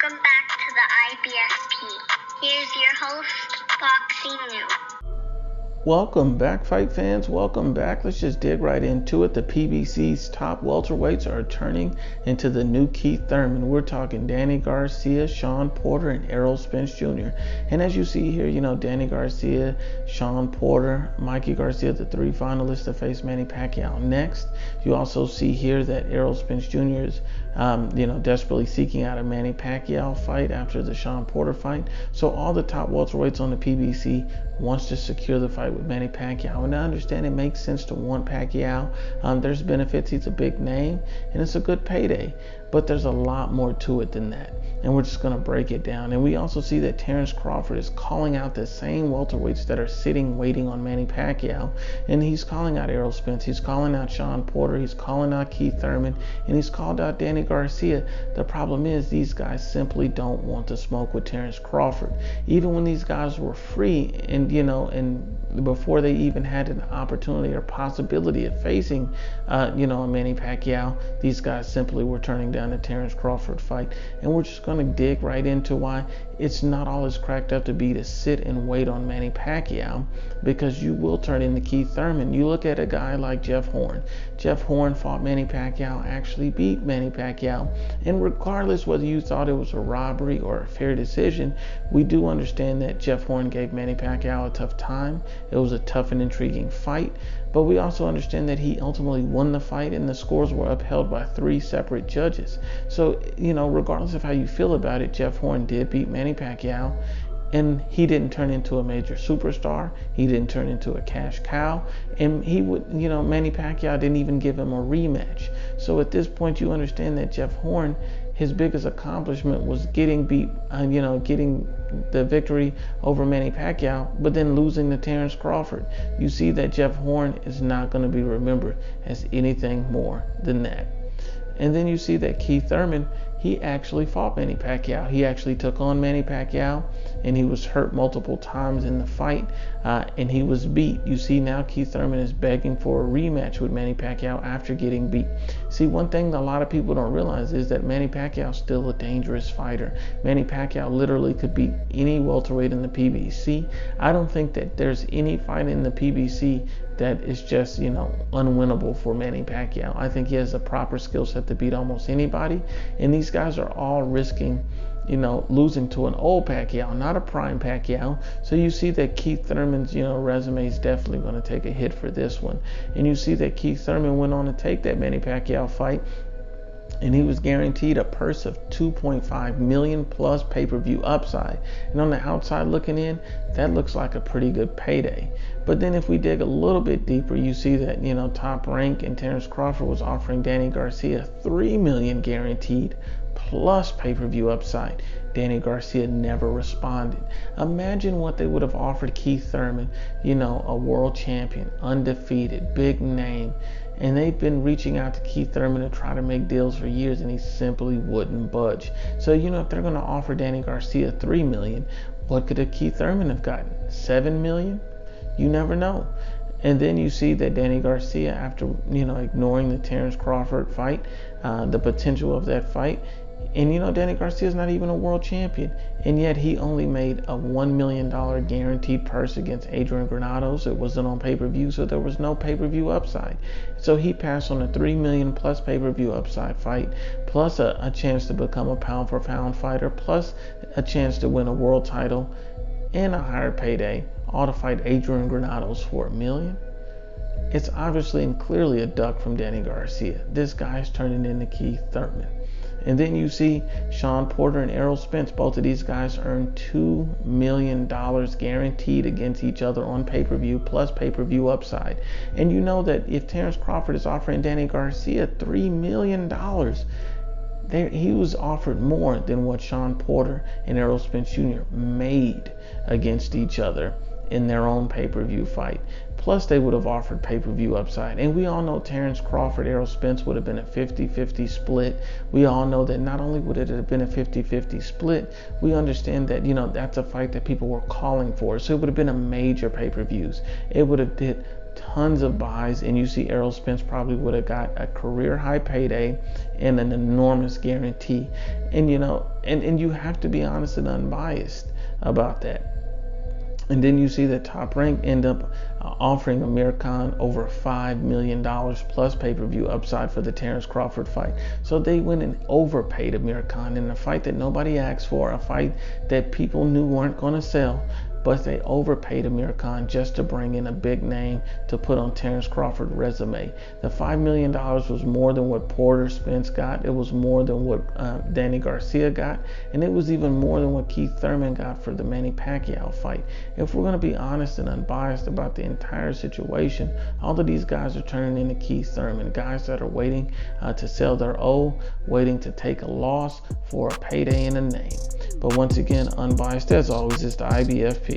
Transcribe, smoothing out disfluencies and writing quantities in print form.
Welcome back to the IBFP. Here's your host, Boxing New. Welcome back, fight fans. Welcome back. Let's just dig right into it. The PBC's top welterweights are turning into the new Keith Thurman. We're talking Danny Garcia, Shawn Porter, and Errol Spence Jr. And as you see here, Danny Garcia, Shawn Porter, Mikey Garcia, the three finalists to face Manny Pacquiao next. You also see here that Errol Spence Jr. is desperately seeking out a Manny Pacquiao fight after the Shawn Porter fight. So all the top welterweights on the PBC wants to secure the fight with Manny Pacquiao. And I understand it makes sense to want Pacquiao. There's benefits. He's a big name and it's a good payday. But there's a lot more to it than that. And we're just going to break it down. And we also see that Terence Crawford is calling out the same welterweights that are sitting waiting on Manny Pacquiao. And he's calling out Errol Spence. He's calling out Shawn Porter. He's calling out Keith Thurman. And he's called out Danny Garcia. The problem is these guys simply don't want to smoke with Terence Crawford. Even when these guys were free and before they even had an opportunity or possibility of facing a Manny Pacquiao, these guys simply were turning down the Terence Crawford fight. And we're just going to dig right into why it's not all as cracked up to be to sit and wait on Manny Pacquiao, because you will turn into Keith Thurman. You look at a guy like Jeff Horn. Jeff Horn fought Manny Pacquiao, actually beat Manny Pacquiao. And regardless whether you thought it was a robbery or a fair decision, we do understand that Jeff Horn gave Manny Pacquiao a tough time. It was a tough and intriguing fight. But we also understand that he ultimately won the fight and the scores were upheld by 3 separate judges. So, regardless of how you feel about it, Jeff Horn did beat Manny Pacquiao. And he didn't turn into a major superstar. He didn't turn into a cash cow. And Manny Pacquiao didn't even give him a rematch. So at this point, you understand that Jeff Horn, his biggest accomplishment was getting the victory over Manny Pacquiao, but then losing to Terence Crawford. You see that Jeff Horn is not going to be remembered as anything more than that. And then you see that Keith Thurman, he actually fought Manny Pacquiao. He actually took on Manny Pacquiao, and he was hurt multiple times in the fight, and he was beat. You see now Keith Thurman is begging for a rematch with Manny Pacquiao after getting beat. See, one thing that a lot of people don't realize is that Manny Pacquiao is still a dangerous fighter. Manny Pacquiao literally could beat any welterweight in the PBC. I don't think that there's any fight in the PBC that is just, unwinnable for Manny Pacquiao. I think he has a proper skill set to beat almost anybody. And these guys are all risking, losing to an old Pacquiao, not a prime Pacquiao. So you see that Keith Thurman's, resume is definitely going to take a hit for this one. And you see that Keith Thurman went on to take that Manny Pacquiao fight, and he was guaranteed a purse of $2.5 million plus pay-per-view upside. And on the outside looking in, that looks like a pretty good payday. But then if we dig a little bit deeper, you see that, Top Rank and Terence Crawford was offering Danny Garcia $3 million guaranteed plus pay-per-view upside. Danny Garcia never responded. Imagine what they would have offered Keith Thurman, a world champion, undefeated, big name. And they've been reaching out to Keith Thurman to try to make deals for years, and he simply wouldn't budge. So, if they're going to offer Danny Garcia $3 million, what could a Keith Thurman have gotten? $7 million? You never know. And then you see that Danny Garcia, after, ignoring the Terence Crawford fight, the potential of that fight, and Danny Garcia is not even a world champion, and yet he only made a $1 million guaranteed purse against Adrian Granados. It wasn't on pay-per-view, so there was no pay-per-view upside. So he passed on a $3 million plus pay-per-view upside fight, plus a chance to become a pound-for-pound fighter, plus a chance to win a world title and a higher payday, all to fight Adrian Granados for $1 million. It's obviously and clearly a duck from Danny Garcia. This guy's turning into Keith Thurman. And then you see Shawn Porter and Errol Spence. Both of these guys earned $2 million guaranteed against each other on pay-per-view plus pay-per-view upside. And you know that if Terence Crawford is offering Danny Garcia $3 million, he was offered more than what Shawn Porter and Errol Spence Jr. made against each other in their own pay-per-view fight. Plus, they would have offered pay-per-view upside. And we all know Terence Crawford, Errol Spence would have been a 50-50 split. We all know that not only would it have been a 50-50 split, we understand that, that's a fight that people were calling for. So it would have been a major pay-per-views. It would have did tons of buys, and you see Errol Spence probably would have got a career high payday and an enormous guarantee. And And you have to be honest and unbiased about that. And then you see that Top Rank end up offering Amir Khan over $5 million plus pay-per-view upside for the Terence Crawford fight. So they went and overpaid Amir Khan in a fight that nobody asked for, a fight that people knew weren't going to sell. But they overpaid Amir Khan just to bring in a big name to put on Terence Crawford's resume. The $5 million was more than what Porter Spence got. It was more than what Danny Garcia got. And it was even more than what Keith Thurman got for the Manny Pacquiao fight. If we're going to be honest and unbiased about the entire situation, all of these guys are turning into Keith Thurman. Guys that are waiting to sell their O, waiting to take a loss for a payday and a name. But once again, unbiased as always is the IBFP.